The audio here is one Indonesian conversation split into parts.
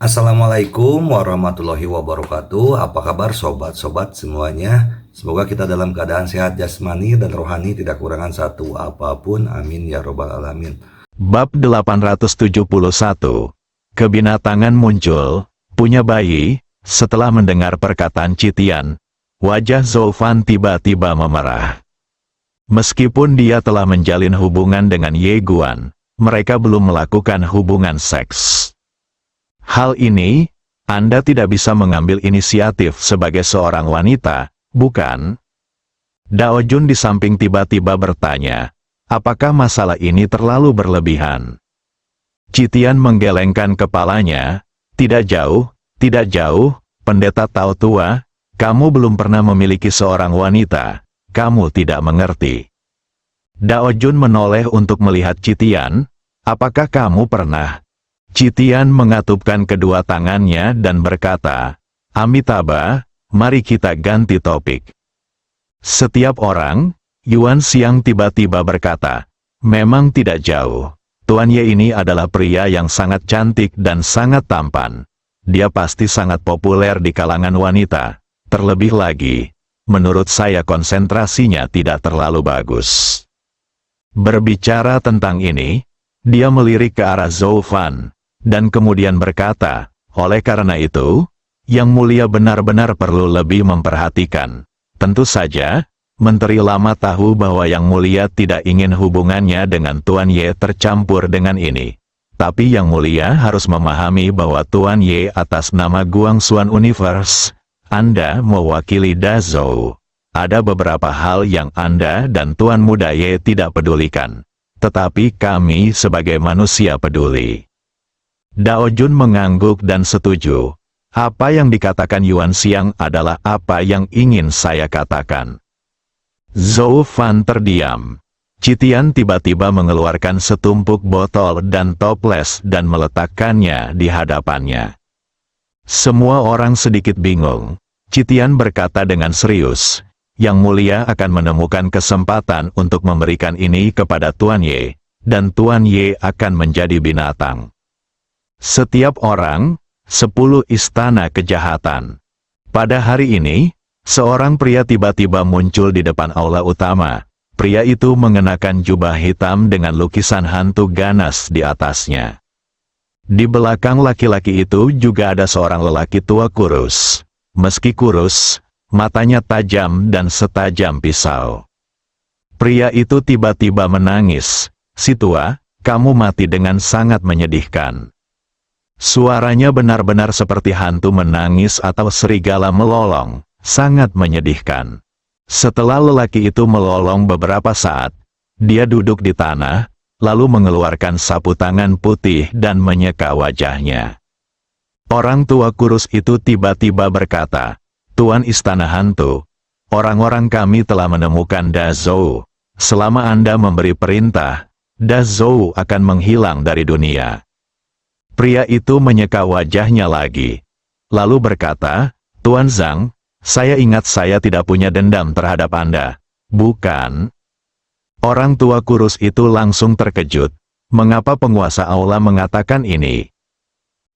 Assalamualaikum warahmatullahi wabarakatuh. Apa kabar sobat-sobat semuanya? Semoga kita dalam keadaan sehat jasmani dan rohani, tidak kurangan satu apapun. Amin ya robbal alamin. Bab 871. Kebinatangan muncul, punya bayi. Setelah mendengar perkataan Citian, wajah Zoufan tiba-tiba memerah. Meskipun dia telah menjalin hubungan dengan Ye Guan, mereka belum melakukan hubungan seks. Hal ini, Anda tidak bisa mengambil inisiatif sebagai seorang wanita, bukan? Dao Jun di samping tiba-tiba bertanya, apakah masalah ini terlalu berlebihan? Citian menggelengkan kepalanya, tidak jauh, pendeta Tao tua, kamu belum pernah memiliki seorang wanita, kamu tidak mengerti. Dao Jun menoleh untuk melihat Citian, apakah kamu pernah? Citian mengatupkan kedua tangannya dan berkata, Amitabha, mari kita ganti topik. Setiap orang, Yuan Xiang tiba-tiba berkata, memang tidak jauh. Tuan Ye ini adalah pria yang sangat cantik dan sangat tampan. Dia pasti sangat populer di kalangan wanita. Terlebih lagi, menurut saya konsentrasinya tidak terlalu bagus. Berbicara tentang ini, dia melirik ke arah Zoufan, dan kemudian berkata, oleh karena itu, Yang Mulia benar-benar perlu lebih memperhatikan. Tentu saja, Menteri Lama tahu bahwa Yang Mulia tidak ingin hubungannya dengan Tuan Ye tercampur dengan ini. Tapi Yang Mulia harus memahami bahwa Tuan Ye atas nama Guangxuan Universe, Anda mewakili Dazhou. Ada beberapa hal yang Anda dan Tuan Muda Ye tidak pedulikan. Tetapi kami sebagai manusia peduli. Dao Jun mengangguk dan setuju. Apa yang dikatakan Yuan Xiang adalah apa yang ingin saya katakan. Zoufan terdiam. Citian tiba-tiba mengeluarkan setumpuk botol dan toples dan meletakkannya di hadapannya. Semua orang sedikit bingung. Citian berkata dengan serius, Yang Mulia akan menemukan kesempatan untuk memberikan ini kepada Tuan Ye, dan Tuan Ye akan menjadi binatang. Setiap orang, 10 istana kejahatan. Pada hari ini, seorang pria tiba-tiba muncul di depan aula utama. Pria itu mengenakan jubah hitam dengan lukisan hantu ganas di atasnya. Di belakang laki-laki itu juga ada seorang lelaki tua kurus. Meski kurus, matanya tajam dan setajam pisau. Pria itu tiba-tiba menangis. Si tua, kamu mati dengan sangat menyedihkan. Suaranya benar-benar seperti hantu menangis atau serigala melolong, sangat menyedihkan. Setelah lelaki itu melolong beberapa saat, dia duduk di tanah, lalu mengeluarkan sapu tangan putih dan menyeka wajahnya. Orang tua kurus itu tiba-tiba berkata, Tuan Istana Hantu, orang-orang kami telah menemukan Dazhou. Selama Anda memberi perintah, Dazhou akan menghilang dari dunia. Pria itu menyeka wajahnya lagi, lalu berkata, Tuan Zhang, saya ingat saya tidak punya dendam terhadap Anda, bukan? Orang tua kurus itu langsung terkejut. Mengapa penguasa aula mengatakan ini?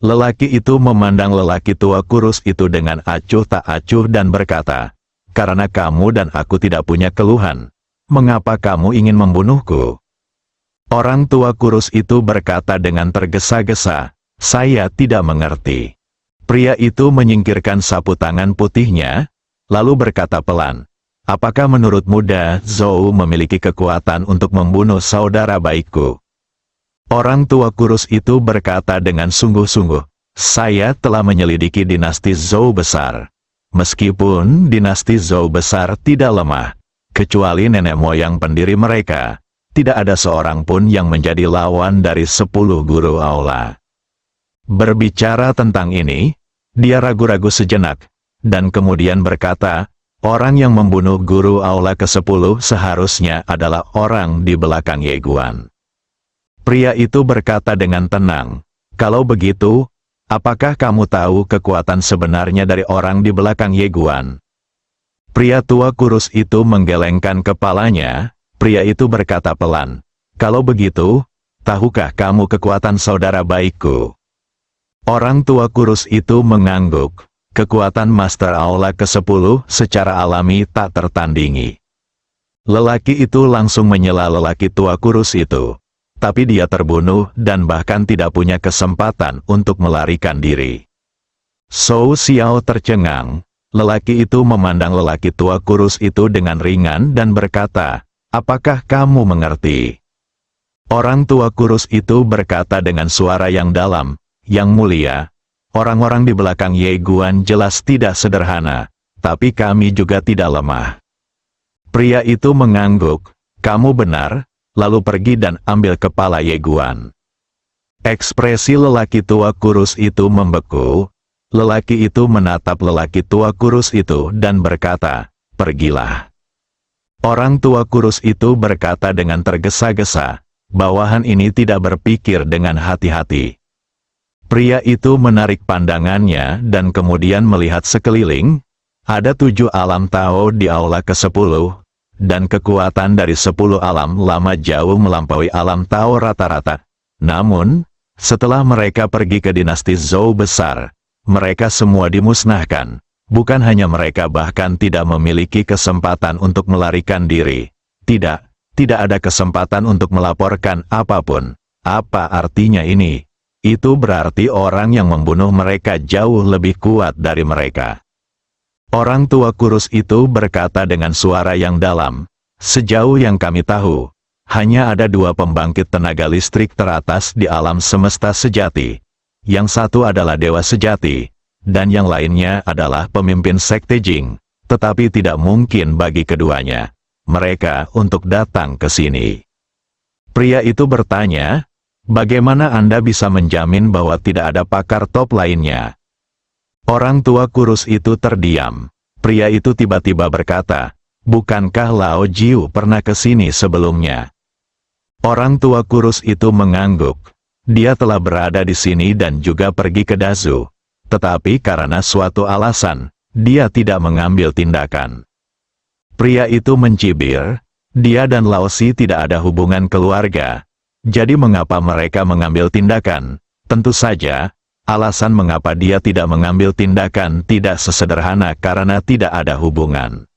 Lelaki itu memandang lelaki tua kurus itu dengan acuh tak acuh dan berkata, karena kamu dan aku tidak punya keluhan, mengapa kamu ingin membunuhku? Orang tua kurus itu berkata dengan tergesa-gesa, saya tidak mengerti. Pria itu menyingkirkan sapu tangan putihnya, lalu berkata pelan, apakah menurutmu Dazhou memiliki kekuatan untuk membunuh saudara baikku? Orang tua kurus itu berkata dengan sungguh-sungguh, saya telah menyelidiki dinasti Zhou besar. Meskipun dinasti Zhou besar tidak lemah, kecuali nenek moyang pendiri mereka, tidak ada seorang pun yang menjadi lawan dari 10 guru aula. Berbicara tentang ini, dia ragu-ragu sejenak, dan kemudian berkata, orang yang membunuh guru aula ke-10 seharusnya adalah orang di belakang Ye Guan. Pria itu berkata dengan tenang, kalau begitu, apakah kamu tahu kekuatan sebenarnya dari orang di belakang Ye Guan? Pria tua kurus itu menggelengkan kepalanya. Pria itu berkata pelan, kalau begitu, tahukah kamu kekuatan saudara baikku? Orang tua kurus itu mengangguk. Kekuatan Master Aula ke-10 secara alami tak tertandingi. Lelaki itu langsung menyela lelaki tua kurus itu. Tapi dia terbunuh dan bahkan tidak punya kesempatan untuk melarikan diri. Zhou Xiao tercengang. Lelaki itu memandang lelaki tua kurus itu dengan ringan dan berkata, "Apakah kamu mengerti?" Orang tua kurus itu berkata dengan suara yang dalam, "Yang mulia, orang-orang di belakang Ye Guan jelas tidak sederhana, tapi kami juga tidak lemah." Pria itu mengangguk, "Kamu benar," lalu pergi dan ambil kepala Ye Guan. Ekspresi lelaki tua kurus itu membeku. Lelaki itu menatap lelaki tua kurus itu dan berkata, "Pergilah." Orang tua kurus itu berkata dengan tergesa-gesa, bawahan ini tidak berpikir dengan hati-hati. Pria itu menarik pandangannya dan kemudian melihat sekeliling. Ada 7 alam Tao di aula ke-10, dan kekuatan dari 10 alam lama jauh melampaui alam Tao rata-rata. Namun, setelah mereka pergi ke dinasti Zhou besar, mereka semua dimusnahkan. Bukan hanya mereka bahkan tidak memiliki kesempatan untuk melarikan diri. Tidak ada kesempatan untuk melaporkan apapun. Apa artinya ini? Itu berarti orang yang membunuh mereka jauh lebih kuat dari mereka. Orang tua kurus itu berkata dengan suara yang dalam, "Sejauh yang kami tahu, hanya ada 2 pembangkit tenaga listrik teratas di alam semesta sejati. Yang satu adalah Dewa Sejati, dan yang lainnya adalah pemimpin Sekte Jing, tetapi tidak mungkin bagi keduanya mereka untuk datang ke sini." Pria itu bertanya, "Bagaimana Anda bisa menjamin bahwa tidak ada pakar top lainnya?" Orang tua kurus itu terdiam. Pria itu tiba-tiba berkata, "Bukankah Lao Jiu pernah ke sini sebelumnya?" Orang tua kurus itu mengangguk. Dia telah berada di sini dan juga pergi ke Dazu. Tetapi karena suatu alasan, dia tidak mengambil tindakan. Pria itu mencibir, dia dan Lao Si tidak ada hubungan keluarga. Jadi mengapa mereka mengambil tindakan? Tentu saja, alasan mengapa dia tidak mengambil tindakan tidak sesederhana karena tidak ada hubungan.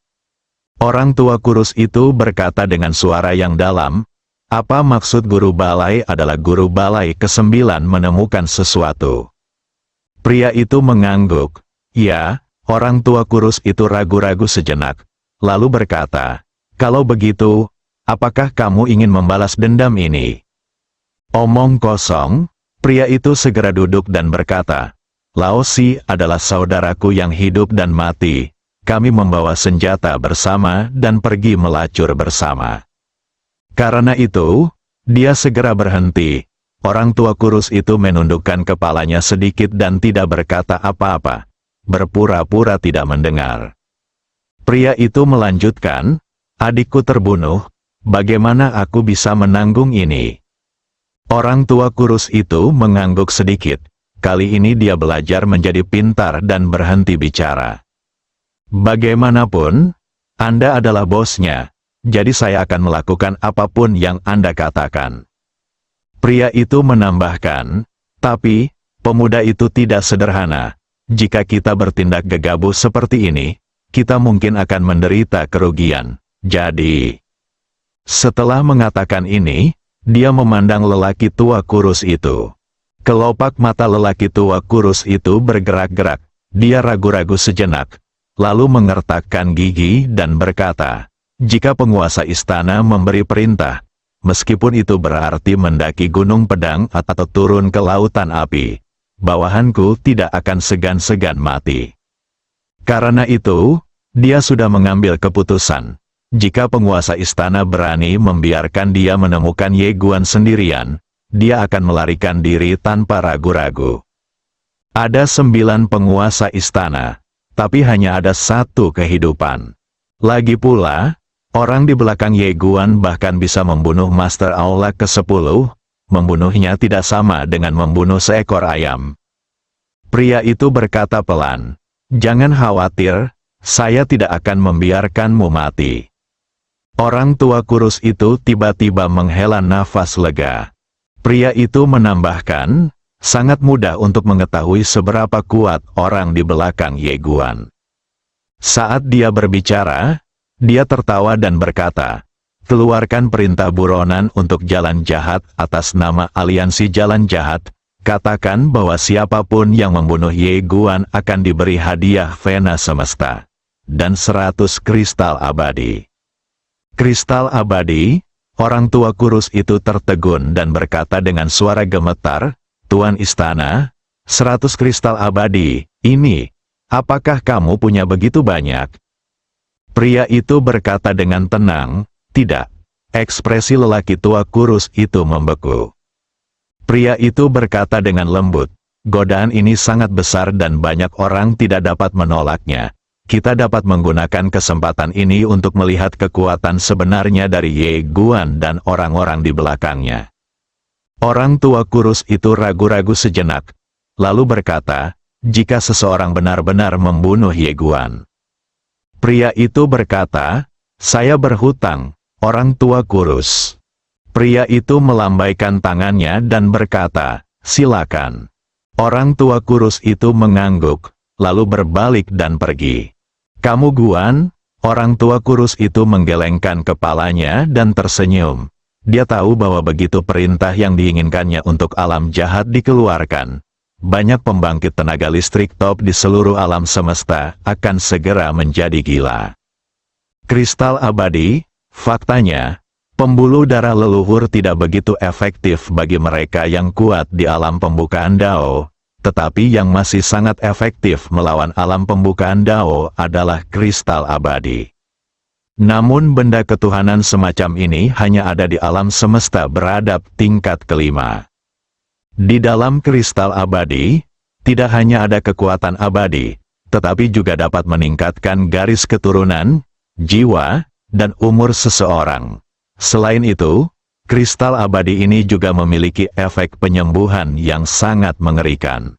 Orang tua kurus itu berkata dengan suara yang dalam, "Apa maksud guru balai adalah guru balai ke-9 menemukan sesuatu?" Pria itu mengangguk. Ya, orang tua kurus itu ragu-ragu sejenak, lalu berkata, "Kalau begitu, apakah kamu ingin membalas dendam ini?" Omong kosong. Pria itu segera duduk dan berkata, "Lao Si adalah saudaraku yang hidup dan mati. Kami membawa senjata bersama dan pergi melacur bersama." Karena itu, dia segera berhenti. Orang tua kurus itu menundukkan kepalanya sedikit dan tidak berkata apa-apa. Berpura-pura tidak mendengar. Pria itu melanjutkan, "Adikku terbunuh, bagaimana aku bisa menanggung ini?" Orang tua kurus itu mengangguk sedikit. Kali ini dia belajar menjadi pintar dan berhenti bicara. "Bagaimanapun, Anda adalah bosnya. Jadi saya akan melakukan apapun yang Anda katakan." Pria itu menambahkan, "Tapi, pemuda itu tidak sederhana. Jika kita bertindak gegabah seperti ini, kita mungkin akan menderita kerugian. Jadi..." Setelah mengatakan ini, dia memandang lelaki tua kurus itu. Kelopak mata lelaki tua kurus itu bergerak-gerak. Dia ragu-ragu sejenak, lalu mengertakkan gigi dan berkata, "Jika penguasa istana memberi perintah, meskipun itu berarti mendaki gunung pedang atau turun ke lautan api, bawahanku tidak akan segan-segan mati." Karena itu, dia sudah mengambil keputusan. Jika penguasa istana berani membiarkan dia menemukan Ye Guan sendirian, dia akan melarikan diri tanpa ragu-ragu. Ada 9 penguasa istana, tapi hanya ada 1 kehidupan. Lagi pula, orang di belakang Ye Guan bahkan bisa membunuh Master Aula ke-10, membunuhnya tidak sama dengan membunuh seekor ayam. Pria itu berkata pelan, "Jangan khawatir, saya tidak akan membiarkanmu mati." Orang tua kurus itu tiba-tiba menghela nafas lega. Pria itu menambahkan, sangat mudah untuk mengetahui seberapa kuat orang di belakang Ye Guan. Saat dia berbicara, dia tertawa dan berkata, "Keluarkan perintah buronan untuk jalan jahat atas nama aliansi jalan jahat. Katakan bahwa siapapun yang membunuh Ye Guan akan diberi hadiah Vena semesta dan 100 kristal abadi." Kristal abadi, orang tua kurus itu tertegun dan berkata dengan suara gemetar, "Tuan istana, 100 kristal abadi, ini, apakah kamu punya begitu banyak?" Pria itu berkata dengan tenang, "Tidak." Ekspresi lelaki tua kurus itu membeku. Pria itu berkata dengan lembut, "Godaan ini sangat besar dan banyak orang tidak dapat menolaknya. Kita dapat menggunakan kesempatan ini untuk melihat kekuatan sebenarnya dari Ye Guan dan orang-orang di belakangnya." Orang tua kurus itu ragu-ragu sejenak, lalu berkata, "Jika seseorang benar-benar membunuh Ye Guan." Pria itu berkata, "Saya berhutang." Orang tua kurus. Pria itu melambaikan tangannya dan berkata, "Silakan." Orang tua kurus itu mengangguk, lalu berbalik dan pergi. "Kamu Guan?" Orang tua kurus itu menggelengkan kepalanya dan tersenyum. Dia tahu bahwa begitu perintah yang diinginkannya untuk alam jahat dikeluarkan, banyak pembangkit tenaga listrik top di seluruh alam semesta akan segera menjadi gila. Kristal abadi, faktanya, pembuluh darah leluhur tidak begitu efektif bagi mereka yang kuat di alam pembukaan Dao, tetapi yang masih sangat efektif melawan alam pembukaan Dao adalah kristal abadi. Namun benda ketuhanan semacam ini hanya ada di alam semesta beradab tingkat kelima. Di dalam kristal abadi, tidak hanya ada kekuatan abadi, tetapi juga dapat meningkatkan garis keturunan, jiwa, dan umur seseorang. Selain itu, kristal abadi ini juga memiliki efek penyembuhan yang sangat mengerikan.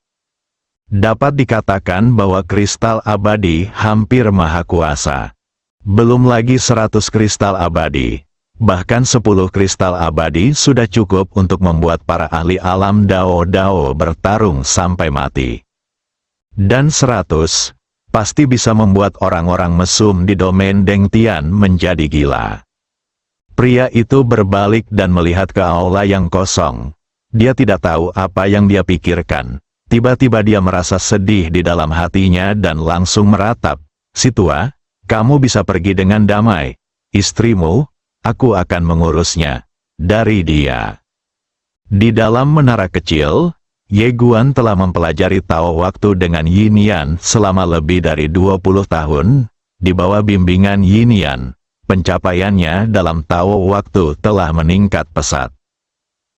Dapat dikatakan bahwa kristal abadi hampir maha kuasa. Belum lagi 100 kristal abadi, bahkan 10 kristal abadi sudah cukup untuk membuat para ahli alam Dao bertarung sampai mati. Dan 100, pasti bisa membuat orang-orang mesum di domain Dengtian menjadi gila. Pria itu berbalik dan melihat ke aula yang kosong. Dia tidak tahu apa yang dia pikirkan. Tiba-tiba dia merasa sedih di dalam hatinya dan langsung meratap, "Si tua, kamu bisa pergi dengan damai. Istrimu, aku akan mengurusnya dari dia." Di dalam menara kecil, Ye Guan telah mempelajari Tao waktu dengan Yin Yan selama lebih dari 20 tahun. Di bawah bimbingan Yin Yan, pencapaiannya dalam Tao waktu telah meningkat pesat.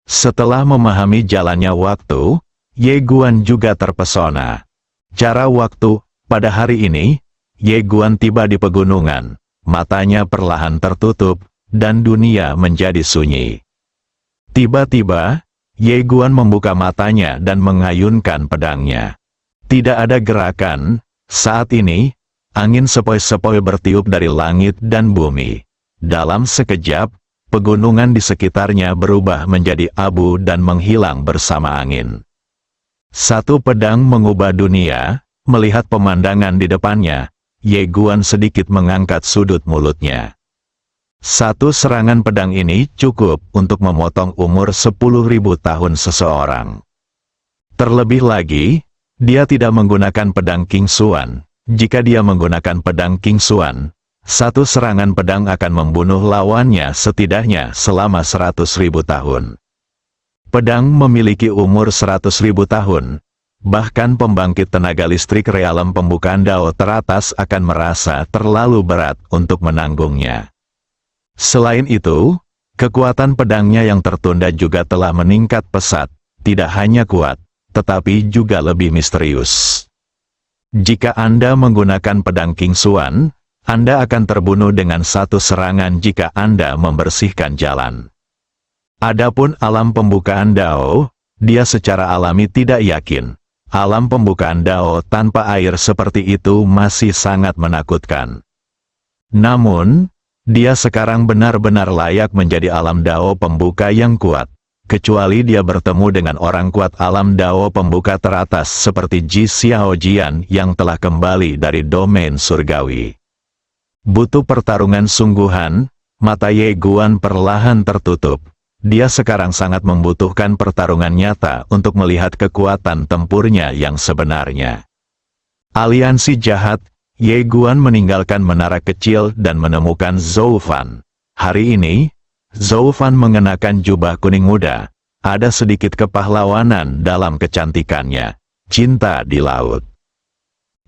Setelah memahami jalannya waktu, Ye Guan juga terpesona. Cara waktu, pada hari ini, Ye Guan tiba di pegunungan, matanya perlahan tertutup, dan dunia menjadi sunyi. Tiba-tiba, Ye Guan membuka matanya dan mengayunkan pedangnya. Tidak ada gerakan. Saat ini, angin sepoi-sepoi bertiup dari langit dan bumi. Dalam sekejap, pegunungan di sekitarnya berubah menjadi abu dan menghilang bersama angin. Satu pedang mengubah dunia. Melihat pemandangan di depannya, Ye Guan sedikit mengangkat sudut mulutnya. Satu serangan pedang ini cukup untuk memotong umur 10.000 tahun seseorang. Terlebih lagi, dia tidak menggunakan pedang King Xuan. Jika dia menggunakan pedang King Xuan, satu serangan pedang akan membunuh lawannya setidaknya selama 100.000 tahun. Pedang memiliki umur 100.000 tahun. Bahkan pembangkit tenaga listrik realem pembukaan Dao teratas akan merasa terlalu berat untuk menanggungnya. Selain itu, kekuatan pedangnya yang tertunda juga telah meningkat pesat, tidak hanya kuat, tetapi juga lebih misterius. Jika Anda menggunakan pedang King Xuan, Anda akan terbunuh dengan satu serangan jika Anda membersihkan jalan. Adapun alam pembukaan Dao, dia secara alami tidak yakin. Alam pembukaan Dao tanpa air seperti itu masih sangat menakutkan. Namun, dia sekarang benar-benar layak menjadi alam Dao pembuka yang kuat. kecuali dia bertemu dengan orang kuat alam Dao pembuka teratas seperti Ji Xiaojian yang telah kembali dari domain surgawi. Butuh pertarungan sungguhan. Mata Ye Guan perlahan tertutup. Dia sekarang sangat membutuhkan pertarungan nyata untuk melihat kekuatan tempurnya yang sebenarnya. Aliansi jahat. Ye Guan meninggalkan menara kecil dan menemukan Zhou Fan. Hari ini, Zhou Fan mengenakan jubah kuning muda. Ada sedikit kepahlawanan dalam kecantikannya. Cinta di laut.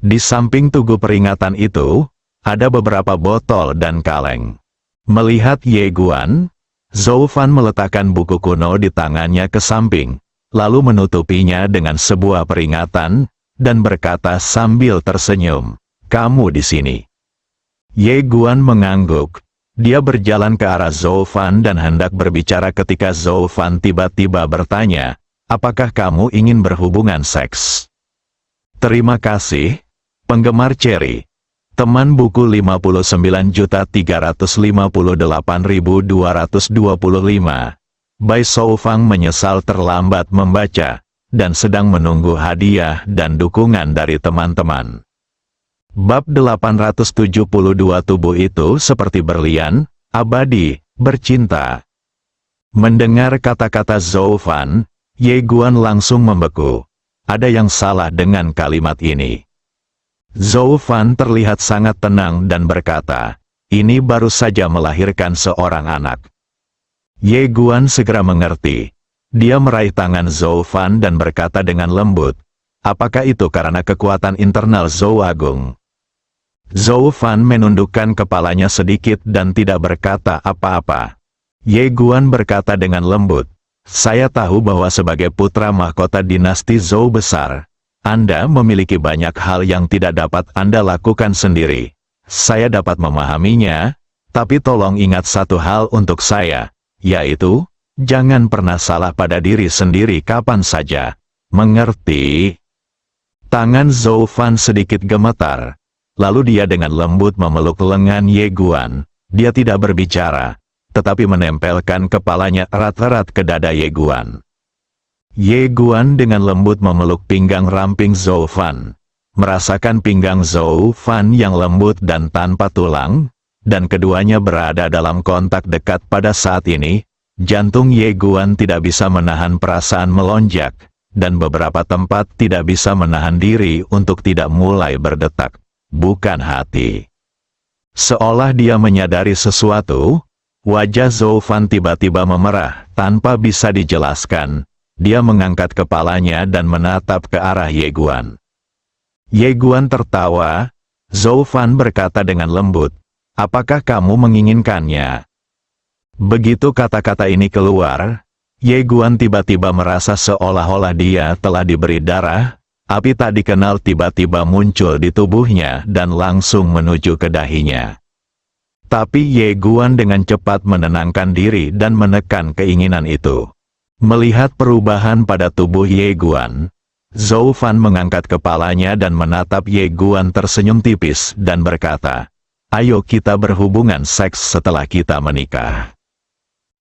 Di samping tugu peringatan itu, ada beberapa botol dan kaleng. Melihat Ye Guan, Zhou Fan meletakkan buku kuno di tangannya ke samping, lalu menutupinya dengan sebuah peringatan, dan berkata sambil tersenyum, "Kamu di sini." Ye Guan mengangguk. Dia berjalan ke arah Zhou Fan dan hendak berbicara ketika Zhou Fan tiba-tiba bertanya, "Apakah kamu ingin berhubungan seks?" Terima kasih, penggemar Cherry. Teman buku 59.358.225. Bai Soufang menyesal terlambat membaca, dan sedang menunggu hadiah dan dukungan dari teman-teman. Bab 872 tubuh itu seperti berlian, abadi, bercinta. Mendengar kata-kata Zhou Fan, Ye Guan langsung membeku. Ada yang salah dengan kalimat ini. Zhou Fan terlihat sangat tenang dan berkata, "Ini baru saja melahirkan seorang anak." Ye Guan segera mengerti. Dia meraih tangan Zhou Fan dan berkata dengan lembut, "Apakah itu karena kekuatan internal Zhou Agung?" Zhou Fan menundukkan kepalanya sedikit dan tidak berkata apa-apa. Ye Guan berkata dengan lembut, "Saya tahu bahwa sebagai putra mahkota dinasti Zhou besar, Anda memiliki banyak hal yang tidak dapat Anda lakukan sendiri. Saya dapat memahaminya, tapi tolong ingat satu hal untuk saya, yaitu, jangan pernah salah pada diri sendiri kapan saja. Mengerti?" Tangan Zhou Fan sedikit gemetar. Lalu dia dengan lembut memeluk lengan Ye Guan. Dia tidak berbicara, tetapi menempelkan kepalanya erat-erat ke dada Ye Guan. Ye Guan dengan lembut memeluk pinggang ramping Zhou Fan. Merasakan pinggang Zhou Fan yang lembut dan tanpa tulang, dan keduanya berada dalam kontak dekat pada saat ini, jantung Ye Guan tidak bisa menahan perasaan melonjak, dan beberapa tempat tidak bisa menahan diri untuk tidak mulai berdetak, bukan hati. Seolah dia menyadari sesuatu, wajah Zhou Fan tiba-tiba memerah, tanpa bisa dijelaskan. Dia mengangkat kepalanya dan menatap ke arah Ye Guan. Ye Guan tertawa. Zhou Fan berkata dengan lembut, "Apakah kamu menginginkannya?" Begitu kata-kata ini keluar, Ye Guan tiba-tiba merasa seolah-olah dia telah diberi darah, api tak dikenal tiba-tiba muncul di tubuhnya dan langsung menuju ke dahinya. Tapi Ye Guan dengan cepat menenangkan diri dan menekan keinginan itu. Melihat perubahan pada tubuh Ye Guan, Zhou Fan mengangkat kepalanya dan menatap Ye Guan tersenyum tipis dan berkata, "Ayo kita berhubungan seks setelah kita menikah."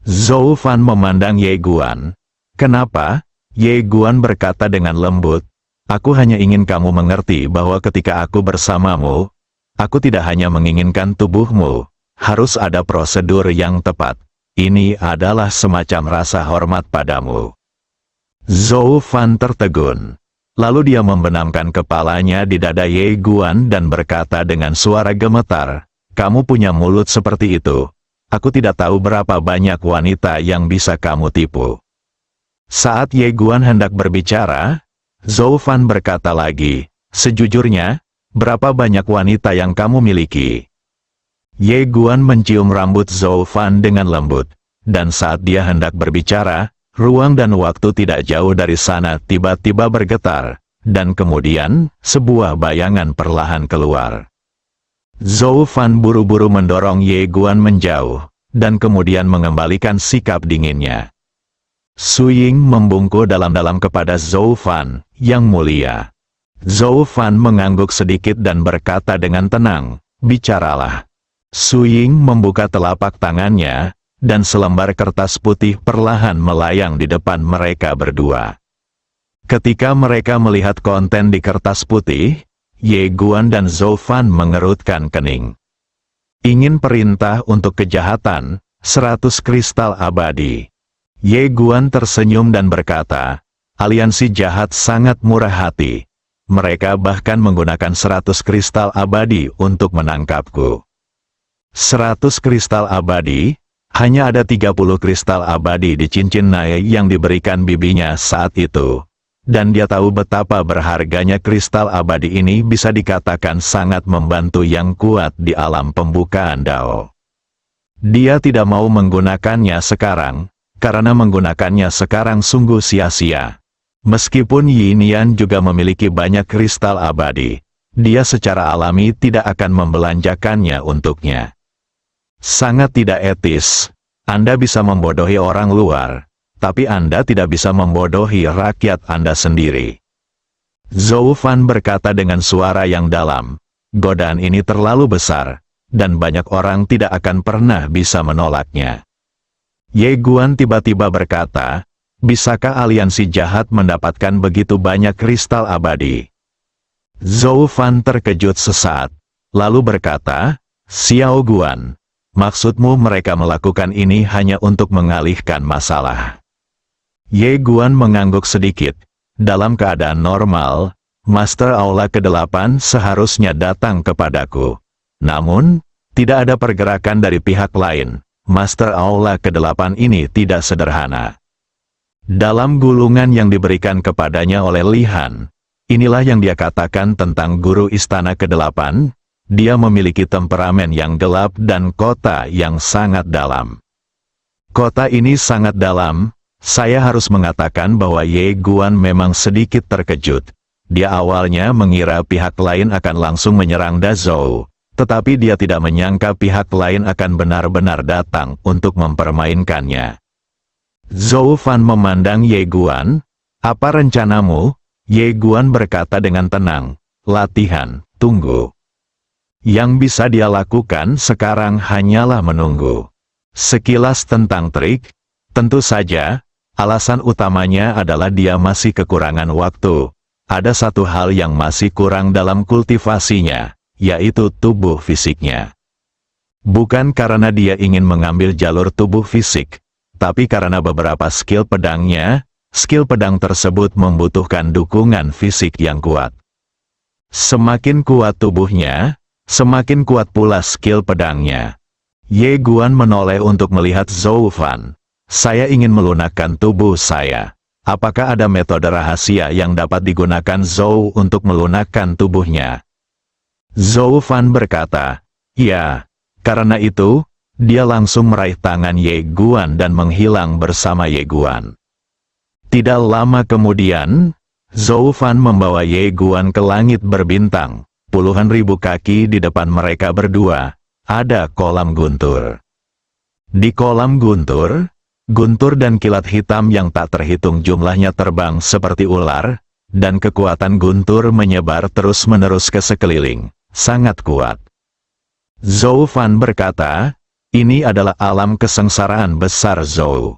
Zhou Fan memandang Ye Guan. "Kenapa?" Ye Guan berkata dengan lembut, "Aku hanya ingin kamu mengerti bahwa ketika aku bersamamu, aku tidak hanya menginginkan tubuhmu, harus ada prosedur yang tepat. Ini adalah semacam rasa hormat padamu." Zhou Fan tertegun. Lalu dia membenamkan kepalanya di dada Ye Guan dan berkata dengan suara gemetar, "Kamu punya mulut seperti itu. Aku tidak tahu berapa banyak wanita yang bisa kamu tipu." Saat Ye Guan hendak berbicara, Zhou Fan berkata lagi, "Sejujurnya, berapa banyak wanita yang kamu miliki?" Ye Guan mencium rambut Zhou Fan dengan lembut, dan saat dia hendak berbicara, ruang dan waktu tidak jauh dari sana tiba-tiba bergetar, dan kemudian, sebuah bayangan perlahan keluar. Zhou Fan buru-buru mendorong Ye Guan menjauh, dan kemudian mengembalikan sikap dinginnya. Su Ying membungkuk dalam-dalam kepada Zhou Fan, "Yang mulia." Zhou Fan mengangguk sedikit dan berkata dengan tenang, "Bicaralah." Su Ying membuka telapak tangannya, dan selembar kertas putih perlahan melayang di depan mereka berdua. Ketika mereka melihat konten di kertas putih, Ye Guan dan Zhou Fan mengerutkan kening. Ingin perintah untuk kejahatan, 100 kristal abadi. Ye Guan tersenyum dan berkata, aliansi jahat sangat murah hati. Mereka bahkan menggunakan 100 kristal abadi untuk menangkapku. 100 kristal abadi? Hanya ada 30 kristal abadi di cincin Nai yang diberikan bibinya saat itu. Dan dia tahu betapa berharganya kristal abadi ini bisa dikatakan sangat membantu yang kuat di alam pembukaan Dao. Dia tidak mau menggunakannya sekarang, karena menggunakannya sekarang sungguh sia-sia. Meskipun Yin Yan juga memiliki banyak kristal abadi, dia secara alami tidak akan membelanjakannya untuknya. Sangat tidak etis. Anda bisa membodohi orang luar, tapi Anda tidak bisa membodohi rakyat Anda sendiri. Zhou Fan berkata dengan suara yang dalam, godaan ini terlalu besar, dan banyak orang tidak akan pernah bisa menolaknya. Ye Guan tiba-tiba berkata, bisakah aliansi jahat mendapatkan begitu banyak kristal abadi? Zhou Fan terkejut sesaat, lalu berkata, Xiao Guan, maksudmu mereka melakukan ini hanya untuk mengalihkan masalah? Ye Guan mengangguk sedikit. Dalam keadaan normal, Master Aula ke-8 seharusnya datang kepadaku. Namun, tidak ada pergerakan dari pihak lain. Master Aula ke-8 ini tidak sederhana. Dalam gulungan yang diberikan kepadanya oleh Li Han, inilah yang dia katakan tentang guru istana ke-8, dia memiliki temperamen yang gelap dan kota yang sangat dalam. Kota ini sangat dalam, saya harus mengatakan bahwa Ye Guan memang sedikit terkejut. Dia awalnya mengira pihak lain akan langsung menyerang Dazhou, tetapi dia tidak menyangka pihak lain akan benar-benar datang untuk mempermainkannya. Zhou Fan memandang Ye Guan, apa rencanamu? Ye Guan berkata dengan tenang, latihan, tunggu. Yang bisa dia lakukan sekarang hanyalah menunggu. Sekilas tentang trik, tentu saja, alasan utamanya adalah dia masih kekurangan waktu. Ada satu hal yang masih kurang dalam kultivasinya, yaitu tubuh fisiknya. Bukan karena dia ingin mengambil jalur tubuh fisik, tapi karena beberapa skill pedangnya, skill pedang tersebut membutuhkan dukungan fisik yang kuat. Semakin kuat tubuhnya, semakin kuat pula skill pedangnya. Ye Guan menoleh untuk melihat Zhou Fan. Saya ingin melunakkan tubuh saya. Apakah ada metode rahasia yang dapat digunakan Zhou untuk melunakkan tubuhnya? Zhou Fan berkata, ya. Karena itu, dia langsung meraih tangan Ye Guan dan menghilang bersama Ye Guan. Tidak lama kemudian, Zhou Fan membawa Ye Guan ke langit berbintang. Puluhan ribu kaki di depan mereka berdua, ada kolam guntur. Di kolam guntur, guntur dan kilat hitam yang tak terhitung jumlahnya terbang seperti ular, dan kekuatan guntur menyebar terus-menerus ke sekeliling, sangat kuat. Zhou Fan berkata, ini adalah alam kesengsaraan besar Zhou.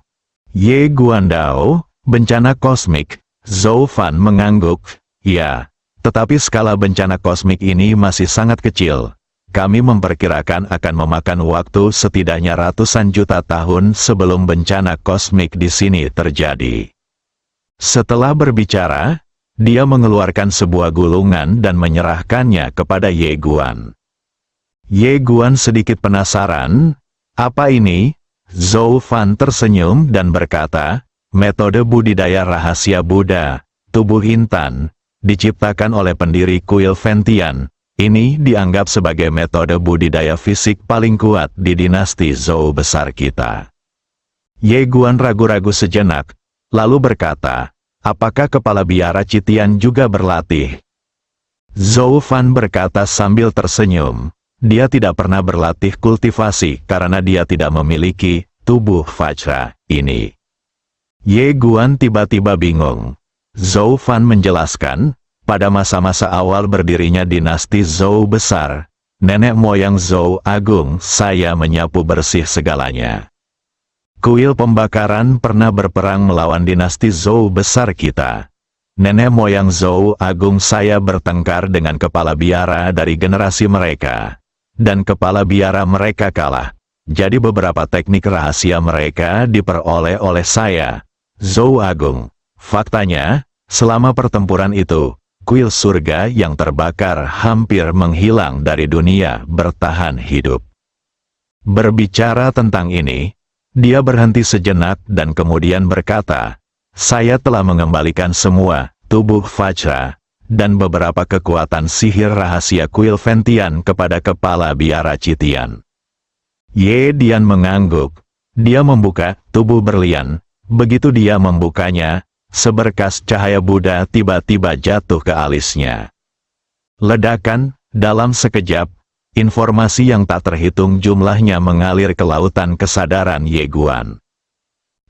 Ye Guan Dao, bencana kosmik. Zhou Fan mengangguk, ya, tetapi skala bencana kosmik ini masih sangat kecil. Kami memperkirakan akan memakan waktu setidaknya ratusan juta tahun sebelum bencana kosmik di sini terjadi. Setelah berbicara, dia mengeluarkan sebuah gulungan dan menyerahkannya kepada Ye Guan. Ye Guan sedikit penasaran, apa ini? Zhou Fan tersenyum dan berkata, metode budidaya rahasia Buddha, tubuh intan, diciptakan oleh pendiri kuil Ventian. Ini dianggap sebagai metode budidaya fisik paling kuat di dinasti Zhou besar kita. Ye Guan ragu-ragu sejenak, lalu berkata, apakah kepala biara Citian juga berlatih? Zhou Fan berkata sambil tersenyum, dia tidak pernah berlatih kultivasi karena dia tidak memiliki tubuh Vajra ini. Ye Guan tiba-tiba bingung. Zhou Fan menjelaskan, pada masa-masa awal berdirinya dinasti Zhou besar, nenek moyang Zhou agung, saya menyapu bersih segalanya. Kuil pembakaran pernah berperang melawan dinasti Zhou besar kita. Nenek moyang Zhou Agung saya bertengkar dengan kepala biara dari generasi mereka. Dan kepala biara mereka kalah. Jadi beberapa teknik rahasia mereka diperoleh oleh saya, Zhou Agung. Faktanya, selama pertempuran itu, kuil surga yang terbakar hampir menghilang dari dunia bertahan hidup. Berbicara tentang ini, dia berhenti sejenak dan kemudian berkata, saya telah mengembalikan semua tubuh Vajra dan beberapa kekuatan sihir rahasia kuil Ventian kepada kepala biara Citian. Ye Dian mengangguk. Dia membuka tubuh berlian. Begitu dia membukanya, seberkas cahaya Buddha tiba-tiba jatuh ke alisnya. Ledakan, dalam sekejap, informasi yang tak terhitung jumlahnya mengalir ke lautan kesadaran Ye Guan.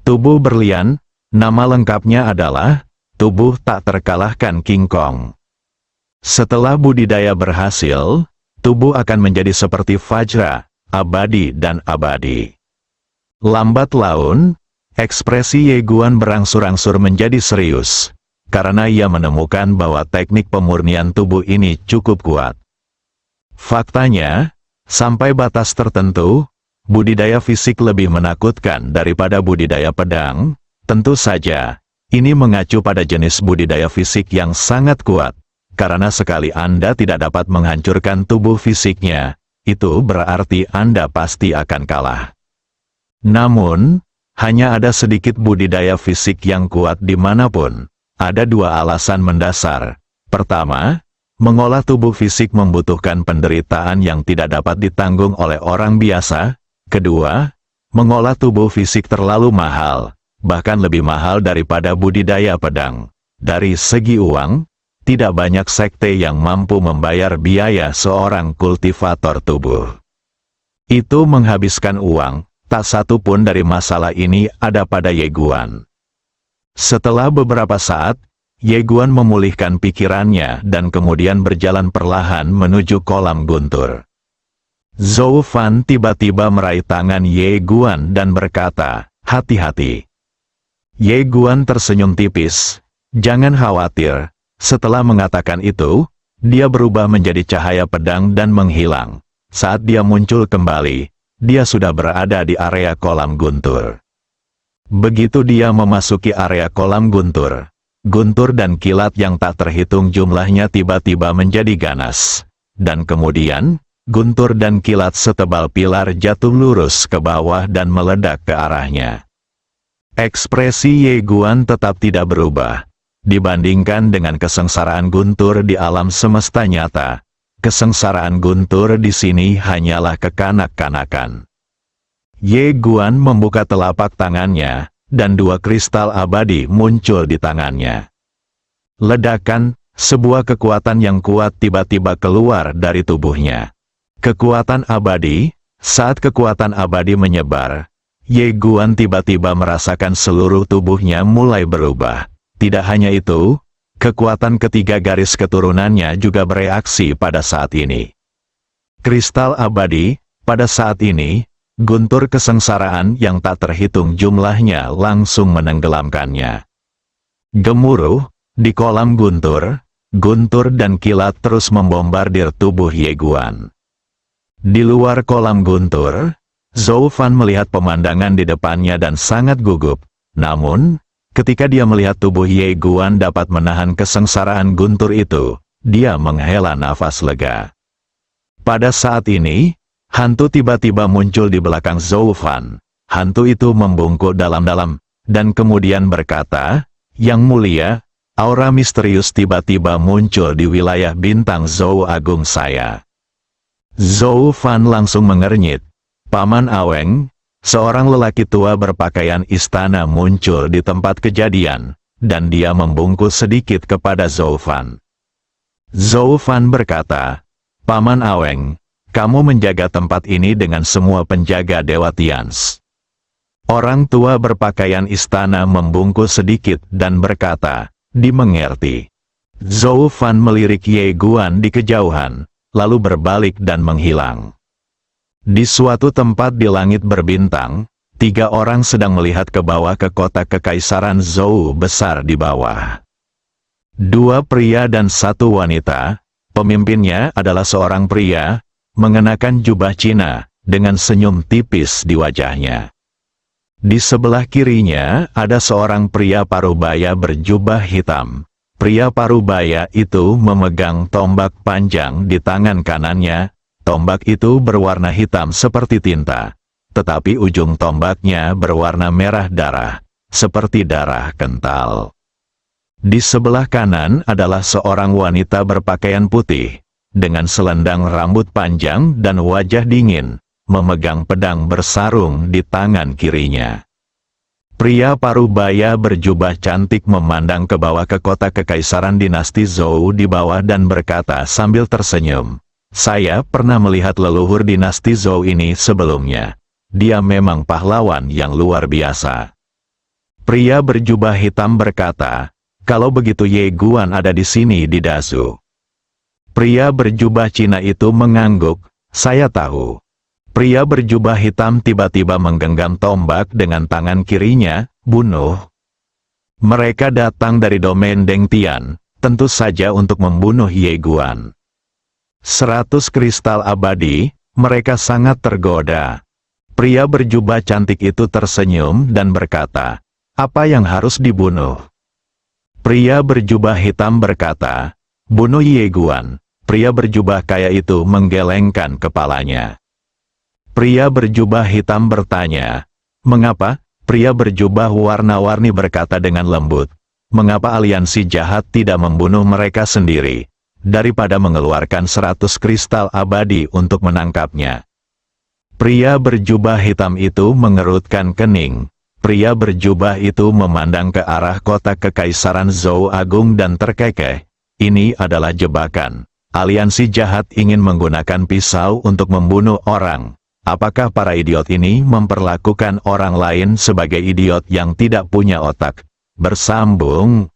Tubuh berlian, nama lengkapnya adalah tubuh tak terkalahkan King Kong. Setelah budidaya berhasil, tubuh akan menjadi seperti Vajra, abadi dan abadi. Lambat laun, ekspresi Ye Guan berangsur-angsur menjadi serius, karena ia menemukan bahwa teknik pemurnian tubuh ini cukup kuat. Faktanya, sampai batas tertentu, budidaya fisik lebih menakutkan daripada budidaya pedang. Tentu saja, ini mengacu pada jenis budidaya fisik yang sangat kuat, karena sekali Anda tidak dapat menghancurkan tubuh fisiknya, itu berarti Anda pasti akan kalah. Namun, hanya ada sedikit budidaya fisik yang kuat dimanapun. Ada dua alasan mendasar. Pertama, mengolah tubuh fisik membutuhkan penderitaan yang tidak dapat ditanggung oleh orang biasa. Kedua, mengolah tubuh fisik terlalu mahal, bahkan lebih mahal daripada budidaya pedang. Dari segi uang, tidak banyak sekte yang mampu membayar biaya seorang kultivator tubuh. Itu menghabiskan uang, tak satu pun dari masalah ini ada pada Ye Guan. Setelah beberapa saat, Ye Guan memulihkan pikirannya dan kemudian berjalan perlahan menuju kolam guntur. Zhou Fan tiba-tiba meraih tangan Ye Guan dan berkata, hati-hati. Ye Guan tersenyum tipis, jangan khawatir. Setelah mengatakan itu, dia berubah menjadi cahaya pedang dan menghilang. Saat dia muncul kembali, dia sudah berada di area kolam guntur. Begitu dia memasuki area kolam guntur, guntur dan kilat yang tak terhitung jumlahnya tiba-tiba menjadi ganas. Dan kemudian, guntur dan kilat setebal pilar jatuh lurus ke bawah dan meledak ke arahnya. Ekspresi Ye Guan tetap tidak berubah. Dibandingkan dengan kesengsaraan guntur di alam semesta nyata, kesengsaraan guntur di sini hanyalah kekanak-kanakan. Ye Guan membuka telapak tangannya, dan dua kristal abadi muncul di tangannya. Ledakan, sebuah kekuatan yang kuat tiba-tiba keluar dari tubuhnya. Kekuatan abadi, saat kekuatan abadi menyebar, Ye Guan tiba-tiba merasakan seluruh tubuhnya mulai berubah. Tidak hanya itu, kekuatan ketiga garis keturunannya juga bereaksi pada saat ini. Kristal abadi, pada saat ini, guntur kesengsaraan yang tak terhitung jumlahnya langsung menenggelamkannya. Gemuruh, di kolam guntur, guntur dan kilat terus membombardir tubuh Ye Guan. Di luar kolam guntur, Zhou Fan melihat pemandangan di depannya dan sangat gugup. Namun, ketika dia melihat tubuh Ye Guan dapat menahan kesengsaraan guntur itu, dia menghela nafas lega. Pada saat ini, hantu tiba-tiba muncul di belakang Zhou Fan. Hantu itu membungkuk dalam-dalam, dan kemudian berkata, Yang mulia, aura misterius tiba-tiba muncul di wilayah bintang Zhou Agung saya. Zhou Fan langsung mengernyit. Paman Aweng, seorang lelaki tua berpakaian istana muncul di tempat kejadian, dan dia membungkuk sedikit kepada Zhou Fan. Zhou Fan berkata, Paman Aweng, kamu menjaga tempat ini dengan semua penjaga Dewa Tians. Orang tua berpakaian istana membungkuk sedikit dan berkata, dimengerti. Zhou Fan melirik Ye Guan di kejauhan, lalu berbalik dan menghilang. Di suatu tempat di langit berbintang, 3 orang sedang melihat ke bawah ke kota kekaisaran Zhou besar di bawah. 2 pria dan 1 wanita, pemimpinnya adalah seorang pria, mengenakan jubah Cina, dengan senyum tipis di wajahnya. Di sebelah kirinya ada seorang pria parubaya berjubah hitam. Pria parubaya itu memegang tombak panjang di tangan kanannya. Tombak itu berwarna hitam seperti tinta, tetapi ujung tombaknya berwarna merah darah, seperti darah kental. Di sebelah kanan adalah seorang wanita berpakaian putih, dengan selendang rambut panjang dan wajah dingin, memegang pedang bersarung di tangan kirinya. Pria parubaya berjubah cantik memandang ke bawah ke kota kekaisaran dinasti Zhou di bawah dan berkata sambil tersenyum, "Saya pernah melihat leluhur dinasti Zhou ini sebelumnya. Dia memang pahlawan yang luar biasa." Pria berjubah hitam berkata, "Kalau begitu Ye Guan ada di sini di Dazu." Pria berjubah Cina itu mengangguk, "Saya tahu." Pria berjubah hitam tiba-tiba menggenggam tombak dengan tangan kirinya, "Bunuh." Mereka datang dari domain Deng Tian, tentu saja untuk membunuh Ye Guan. 100 kristal abadi, mereka sangat tergoda. Pria berjubah cantik itu tersenyum dan berkata, "Apa yang harus dibunuh?" Pria berjubah hitam berkata, "Bunuh Ye Guan." Pria berjubah kaya itu menggelengkan kepalanya. Pria berjubah hitam bertanya, "Mengapa?" Pria berjubah warna-warni berkata dengan lembut, "Mengapa aliansi jahat tidak membunuh mereka sendiri, daripada mengeluarkan 100 kristal abadi untuk menangkapnya?" Pria berjubah hitam itu mengerutkan kening. Pria berjubah itu memandang ke arah kota kekaisaran Zhou Agung dan terkekeh. Ini adalah jebakan. Aliansi jahat ingin menggunakan pisau untuk membunuh orang. Apakah para idiot ini memperlakukan orang lain sebagai idiot yang tidak punya otak? Bersambung.